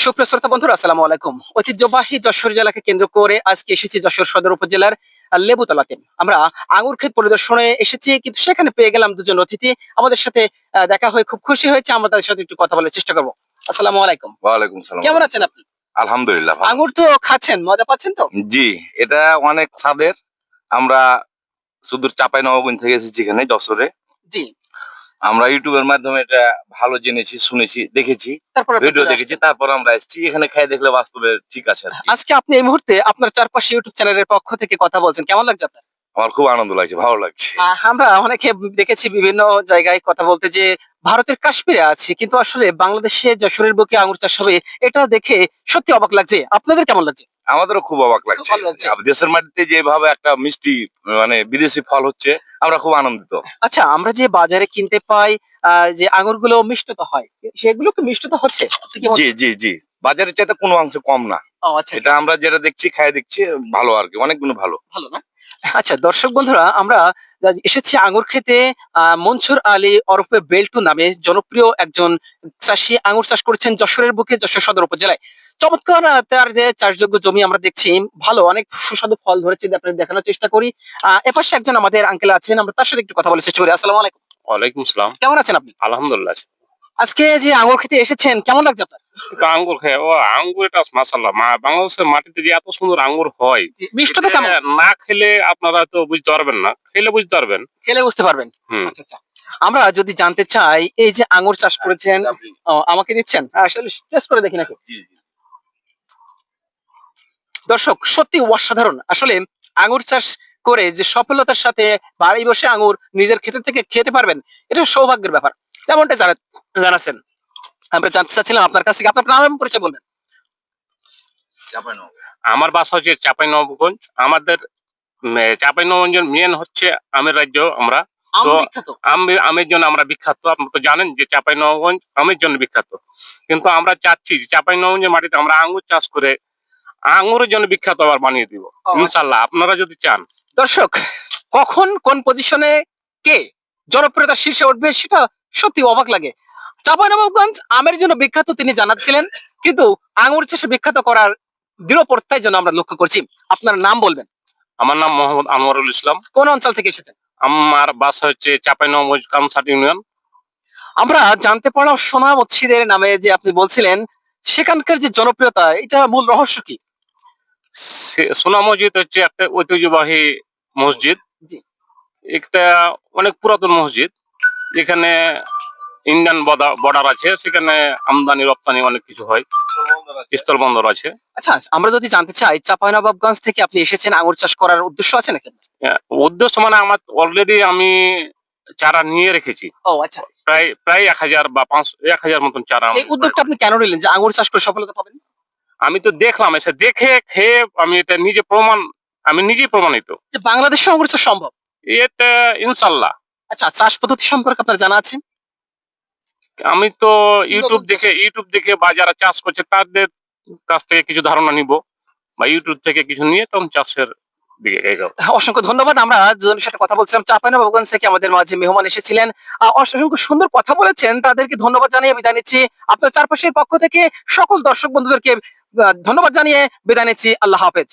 সুপ্রিয় শ্রোতা বন্ধুরা, আসসালামু আলাইকুম। ঐতিহ্যবাহী যশোর জেলাকে কেন্দ্র করে আজকে এসেছি যশোর সদর উপজেলার লেবুতলাতে। আমরা আঙ্গুর ক্ষেত পরিদর্শনে এসেছি, কিন্তু সেখানে পেয়ে গেলাম দুজন অতিথি। আমাদের সাথে দেখা হয়ে খুব খুশি হয়েছে। আমরা তাদের সাথে একটু কথা বলার চেষ্টা করবো। আসসালামু আলাইকুম। ওয়ালাইকুম সালাম। কেমন আছেন আপনি? আলহামদুলিল্লাহ ভালো। আঙ্গুর তো খাচ্ছেন, মজা পাচ্ছেন তো? জি, এটা অনেক স্বাদের। আমরা সুদূর চাঁপাইনবাবগঞ্জ থেকে এসেছি এখানে যশোরে। জি। আমরা ইউটিউবের মাধ্যমে এটা ভালো জেনেছি, শুনেছি, দেখেছি, তারপর আপনি ভিডিও চলে দেখেছি। আসছেন। তারপর আমরা এসেছি। এখানে খেয়ে দেখলে বাস্তবে ঠিক আছে আরকি। আজকে আপনি এই মুহূর্তে আপনার চারপাশে ইউটিউব চ্যানেলের পক্ষ থেকে কথা বলছেন। কেমন লাগছে আপনার? আমার খুব আনন্দ লাগছে, ভালো লাগছে। আমরা অনেকে দেখেছি বিভিন্ন জায়গায় কথা বলতে যে ভারতের কাশ্মীরে আছি, কিন্তু আসলে বাংলাদেশে যশোরের বুকে আঙ্গুর চাষ হবে এটা দেখে সত্যি অবাক লাগছে। আপনাদের কেমন লাগছে? আমাদেরও খুব অবাক খুব লাগছে। ভালো লাগছে। দেশের মাটিতে যেভাবে একটা মিষ্টি মানে বিদেশি ফল হচ্ছে, আমরা খুব আনন্দিত। আচ্ছা, আমরা যে বাজারে কিনতে পাই যে আঙ্গুরগুলো মিষ্ট তো হয়, সেগুলো কি মিষ্ট তো হচ্ছে? আপনি কি জি, জি, জি। বাজারের চাইতে কোনো অংশে কম না। ও আচ্ছা, এটা আচ্ছা। আমরা যেটা দেখছি, খাইয়ে দেখছি ভালো আরকি, অনেক গুণ ভালো। ভালো না? আচ্ছা দর্শক বন্ধুরা, আমরা এসেছি আঙ্গুর খেতে। মনসুর আলী ওরফে বেল্টু নামে জনপ্রিয় একজন চাষী আঙ্গুর চাষ করেছেন যশোরের বুকে, যশোর সদর উপজেলায়। চমৎকার তার যে চাষযোগ্য জমি আমরা দেখছি, ভালো অনেক সুস্বাদু ফল ধরেছে, আপনাদের দেখানোর চেষ্টা করি। এপাশে একজন আমাদের আঙ্কেল আছেন, আমরা তার সাথে একটু কথা বলার চেষ্টা করি। আসসালামু আলাইকুম। ওয়ালাইকুম সালাম। কেমন আছেন আপনি? আলহামদুলিল্লাহ। আজকে যে আঙ্গুর খেতে এসেছেন, কেমন লাগছে আপনার? তো আঙ্গুর খায় ও আঙ্গুর এটা মাশাআল্লাহ বাংলাদেশের মাটিতে যে এত সুন্দর আঙ্গুর হয় জি, মিষ্টতা এটা কেমন? না খেলে আপনারা তো বুঝতে পারবেন না। খেলে বুঝতে পারবেন। খেলে বুঝতে পারবেন। হুম। আচ্ছা, আচ্ছা। আমরা যদি জানতে চাই, এই যে আঙ্গুর চাষ করেছেন, আমাকে দিচ্ছেন? আসলে টেস্ট করে দেখি নাকি? জি, জি। দর্শক সত্যি অসাধারণ। আসলে আঙ্গুর চাষ করে যে সফলতার সাথে বাড়ি বসে আঙ্গুর নিজের ক্ষেত থেকে খেতে পারবেন, এটা সৌভাগ্যের ব্যাপার। যেমনটা জানাচ্ছেন। আমরা জানতে চাচ্ছিলাম আপনার কাছ থেকে, আপনার নাম এবং পরিচয় বলবেন। চাঁপাইনবাবগঞ্জ। আমার বাসা হচ্ছে চাঁপাইনবাবগঞ্জ। আমাদের চাঁপাইনবাবগঞ্জের মেইন হচ্ছে আমের রাজ্য আমরা। আম তো বিখ্যাত। আমের জন্য আমরা বিখ্যাত। আপনারা তো জানেন যে চাঁপাইনবাবগঞ্জ আমের জন্য বিখ্যাত। কিন্তু আমরা চাচ্ছি যে চাঁপাইনবাবগঞ্জের মাটিতে আমরা আঙ্গুর চাষ করে আঙ্গুরের জন্য বিখ্যাত আবার বানিয়ে দিব। ও আচ্ছা। ইনশাআল্লাহ আপনারা যদি চান। দর্শক, কখন কোন পজিশনে কে জনপ্রিয়তার শীর্ষে উঠবে সেটা সত্যি অবাক লাগে। চাঁপাইনবাবগঞ্জ আমের জন্য বিখ্যাত তিনি জানাচ্ছিলেন, কিন্তু আঙ্গুর চাষে বিখ্যাত করার দৃঢ় প্রত্যয় যেন আমরা লক্ষ্য করছি। আপনার নাম বলবেন। আমার নাম মোহাম্মদ আনোয়ারুল ইসলাম। কোন অঞ্চল থেকে এসেছেন? আমার বাসা হচ্ছে চাঁপাইনবাবগঞ্জ কামসাট ইউনিয়ন। আমরা জানতে পারলাম সোনা মসজিদের নামে যে আপনি বলছিলেন, সেখানকার যে জনপ্রিয়তা, এটা মূল রহস্য কি? সোনা মসজিদ হচ্ছে একটা ঐতিহ্যবাহী মসজিদ। জি। একটা অনেক পুরাতন মসজিদ। এখানে ইন্ডিয়ান বর্ডার আছে, সেখানে আমদানি রপ্তানি অনেক কিছু হয়। স্থল বন্দর আছে। আচ্ছা, আমরা যদি জানতে চাই চাঁপাইনবাবগঞ্জ থেকে আপনি এসেছেন আঙ্গুর চাষ করার উদ্দেশ্য আছে নাকি? উদ্দেশ্য মানে আমার অলরেডি আমি চারা নিয়ে রেখেছি। ও আচ্ছা। প্রায় ১,০০০ বা ১,০০০ মতন চারা এই উদ্যোগটা আপনি কেন নিলেন যে আঙ্গুর চাষ করে সফলতা পাবেন? আমি তো দেখলাম, এসে দেখে খেয়ে আমি এটা আমি নিজেই প্রমাণিত। যে বাংলাদেশে আঙ্গুর চাষ সম্ভব। এটা ইনশাল্লাহ। আচ্ছা, চাষ পদ্ধতি সম্পর্কে আপনার জানা আছে? আমি তো ইউটিউব দেখে বা যারা চাষ করছে তাদের কাছ থেকে কিছু ধারণা নিব, বা ইউটিউব থেকে কিছু নিয়ে তখন চাষের দিকে এগোবো। অসংখ্য ধন্যবাদ। আমরা দুজনের সাথে কথা বলছিলাম চাঁপাইনবাবগঞ্জ থেকে, আমাদের মাঝে মেহমান এসেছিলেন। অসংখ্য সুন্দর কথা বলেছেন। তাদেরকে ধন্যবাদ জানিয়ে বিদায় নিচ্ছি। আপনার চারপাশের পক্ষ থেকে সকল দর্শক বন্ধুদেরকে ধন্যবাদ জানিয়ে বিদায় নিচ্ছি। আল্লাহ হাফেজ।